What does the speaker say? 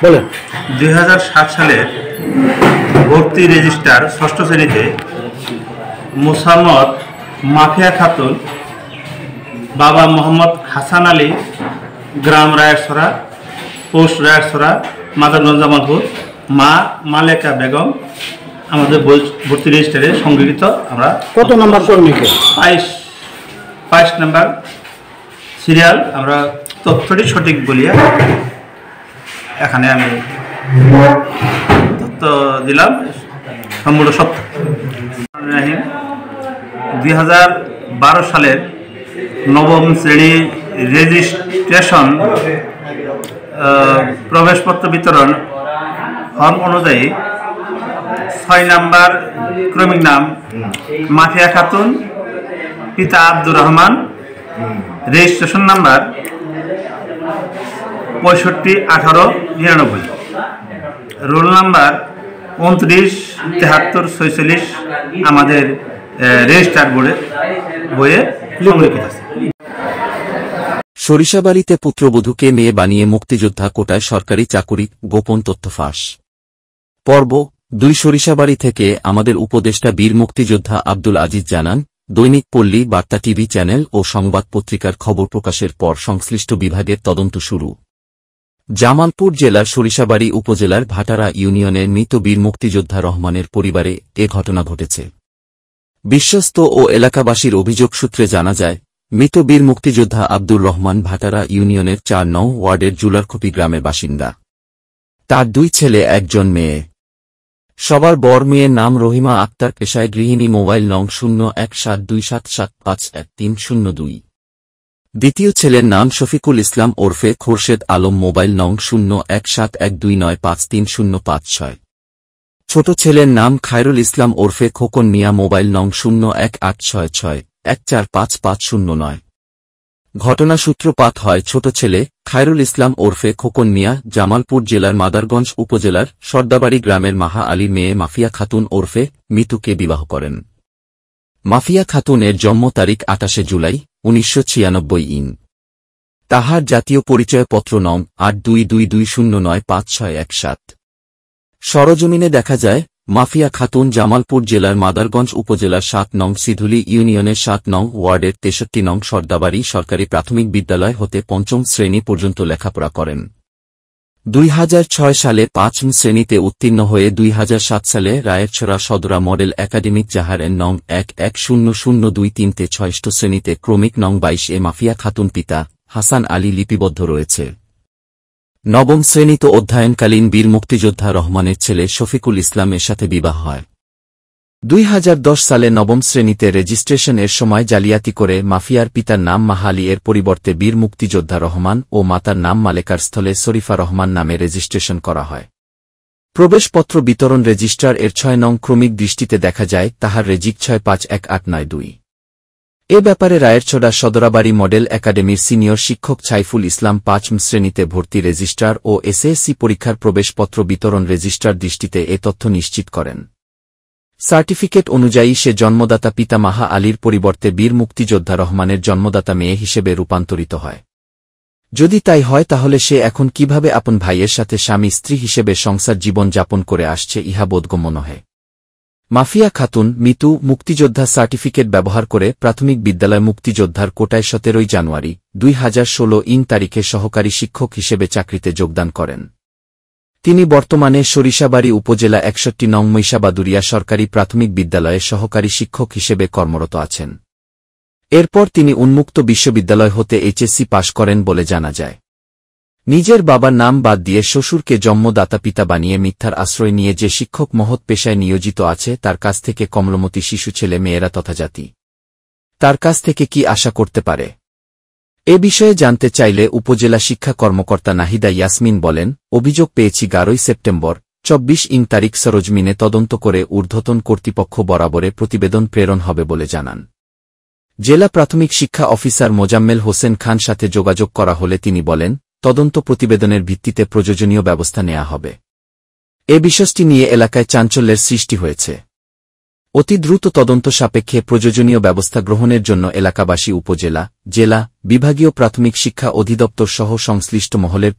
বলেন। 2007 সালের ভর্তি রেজিস্ট্রার ষষ্ঠ শ্রেণীতে মোসাম্মদ মাফিয়া খাতুন, বাবা মোহাম্মদ হাসান আলী, গ্রাম রায়েরছড়া, পোস্ট রায়েরছড়া, মাদারগঞ্জ জামালপুর, মা মালেকা বেগম আমাদের ভর্তি রেজিস্টারে সংগৃহীত। আমরা কত নম্বর কর্মীকে? 22 নম্বর সিরিয়াল। আমরা তথ্যটি সঠিক বলিয়া এখানে আমি তথ্য দিলাম, সম্পূর্ণ সত্য। 2012 সালের নবম শ্রেণী রেজিস্ট্রেশন প্রবেশপত্র বিতরণ ফর্ম অনুযায়ী 6 নম্বর ক্রমিক নাম মাফিয়া খাতুন, পিতা Abdur Rahman, registration number 651899, roll number 297346 আমাদের রেজিস্টার বইয়ে সংরক্ষিত আছে। সরিষাবাড়িতে পুত্রবধূকে মেয়ে বানিয়ে মুক্তিযোদ্ধা কোটায় সরকারি চাকুরি, গোপন তথ্য ফাঁস। পর্ব 2। সরিষাবাড়ি থেকে আমাদের উপদেষ্টা বীর মুক্তিযোদ্ধা আব্দুল আজিজ জানান, দৈনিক পল্লী বার্তা টিভি চ্যানেল ও সংবাদ পত্রিকার খবর প্রকাশের পর সংশ্লিষ্ট বিভাগের তদন্ত শুরু। জামালপুর জেলার সরিষাবাড়ি উপজেলার ভাটারা ইউনিয়নের মৃত বীর মুক্তিযোদ্ধা রহমানের পরিবারে এ ঘটনা ঘটেছে। বিশ্বস্ত ও এলাকাবাসীর অভিযোগ সূত্রে জানা যায়, মৃত বীর মুক্তিযোদ্ধা আব্দুর রহমান ভাটারা ইউনিয়নের 4 নং ওয়ার্ডের জুলারখোপি গ্রামের বাসিন্দা। তার 2 ছেলে, 1 জন মেয়ে। সবার বড় মেয়ের নাম রহিমা আক্তার, পেশায় গৃহিণী, মোবাইল নং 017277510302। দ্বিতীয় ছেলের নাম শফিকুল ইসলাম ওরফে খোরশেদ আলম, মোবাইল নং 017129530556। ছোট ছেলের নাম খায়রুল ইসলাম ওরফে খোকন মিয়া, মোবাইল নং 018661455509। ঘটনা সূত্রপাত হয় ছোট ছেলে খায়রুল ইসলাম ওরফে খোকন মিয়া জামালপুর জেলার মাদারগঞ্জ উপজেলার সর্দাবাড়ি গ্রামের মাহা আলী মেয়ে মাফিয়া খাতুন ওরফে মিতুকে বিবাহ করেন। মাফিয়া খাতুনের জন্ম তারিখ 28 জুলাই 1996। তাহার জাতীয় পরিচয়পত্র নং 8222095617। সরজমিনে দেখা যায়, মাফিয়া খাতুন জামালপুর জেলার মাদারগঞ্জ উপজেলার 7 নং সিধুলি ইউনিয়নের 7 নং ওয়ার্ডের 63 নং সর্দাবাড়ি সরকারি প্রাথমিক বিদ্যালয় হতে 5ম শ্রেণী পর্যন্ত লেখাপড়া করেন। 2006 সালে 5ম শ্রেণীতে উত্তীর্ণ হয়ে 2007 সালে রায়েরছড়া সদরা মডেল একাডেমিক জাহারের নং 110023-তে 6ষ্ঠ শ্রেণীতে ক্রমিক নং 22-এ মাফিয়া খাতুন পিতা হাসান আলী লিপিবদ্ধ রয়েছে। 9ম শ্রেণীতে অধ্যয়নকালীন বীর মুক্তিযোদ্ধা রহমানের ছেলে শফিকুল ইসলামের সাথে বিবাহ হয়। 2010 সালে 9ম শ্রেণীতে রেজিস্ট্রেশন এর সময় জালিয়াতি করে মাফিয়ার পিতার নাম মাহালি এর পরিবর্তে বীর মুক্তিযোদ্ধা রহমান ও মাতার নাম মালেকার স্থলে শরীফা রহমান নামে রেজিস্ট্রেশন করা হয়। প্রবেশপত্র বিতরণ রেজিস্ট্রার এর 6 নং ক্রমিক দৃষ্টিতে দেখা যায় তাহার রেজিক 651892। এ ব্যাপারে রায়েরছড়া সদরাবাড়ি মডেল একাডেমির সিনিয়র শিক্ষক ছাইফুল ইসলাম 5ম শ্রেণীতে ভর্তি রেজিস্ট্রার ও এসএসসি পরীক্ষার প্রবেশপত্র বিতরণ রেজিস্ট্রার দৃষ্টিতে এ তথ্য নিশ্চিত করেন। সার্টিফিকেট অনুযায়ী সে জন্মদাতা পিতা মাহা আলীর পরিবর্তে বীর মুক্তিযোদ্ধা রহমানের জন্মদাতা মেয়ে হিসেবে রূপান্তরিত হয়। যদি তাই হয় তাহলে সে এখন কিভাবে আপন ভাইয়ের সাথে স্বামী স্ত্রী হিসেবে সংসার জীবন যাপন করে আসছে, ইহা বোধগম্য নহে। মাফিয়া খাতুন মিতু মুক্তিযোদ্ধা সার্টিফিকেট ব্যবহার করে প্রাথমিক বিদ্যালয় মুক্তিযোদ্ধার কোটায় 17 জানুয়ারি 2016 তারিখে সহকারী শিক্ষক হিসেবে চাকরিতে যোগদান করেন। তিনি বর্তমানে সরিষাবাড়ি উপজেলা 61 নং মৈশাবাদুরিয়া সরকারি প্রাথমিক বিদ্যালয়ে সহকারী শিক্ষক হিসেবে কর্মরত আছেন। এরপর তিনি উন্মুক্ত বিশ্ববিদ্যালয় হতে এইচএসসি পাশ করেন বলে জানা যায়। নিজের বাবার নাম বাদ দিয়ে শ্বশুরকে জন্মদাতা পিতা বানিয়ে মিথ্যার আশ্রয় নিয়ে যে শিক্ষক মহৎ পেশায় নিয়োজিত আছে তার কাছ থেকে কমলমতি শিশু ছেলে মেয়েরা তথা জাতি তার কাছ থেকে কি আশা করতে পারে? এ বিষয়ে জানতে চাইলে উপজেলা শিক্ষা কর্মকর্তা নাহিদা ইয়াসমিন বলেন, অভিযোগ পেয়েছি 11 সেপ্টেম্বর 24 তারিখ সরজমিনে তদন্ত করে ঊর্ধ্বতন কর্তৃপক্ষ বরাবরে প্রতিবেদন প্রেরণ হবে বলে জানান। জেলা প্রাথমিক শিক্ষা অফিসার মোজাম্মেল হোসেন খান সাথে যোগাযোগ করা হলে তিনি বলেন, তদন্ত প্রতিবেদনের ভিত্তিতে প্রয়োজনীয় ব্যবস্থা নেওয়া হবে। এ বিষয়টি নিয়ে এলাকায় চাঞ্চল্যের সৃষ্টি হয়েছে। অতি দ্রুত তদন্ত সাপেক্ষে প্রয়োজনীয় ব্যবস্থা গ্রহণের জন্য এলাকাবাসী উপজেলা, জেলা, বিভাগীয় প্রাথমিক শিক্ষা অধিদপ্তর সহ সংশ্লিষ্ট মহলের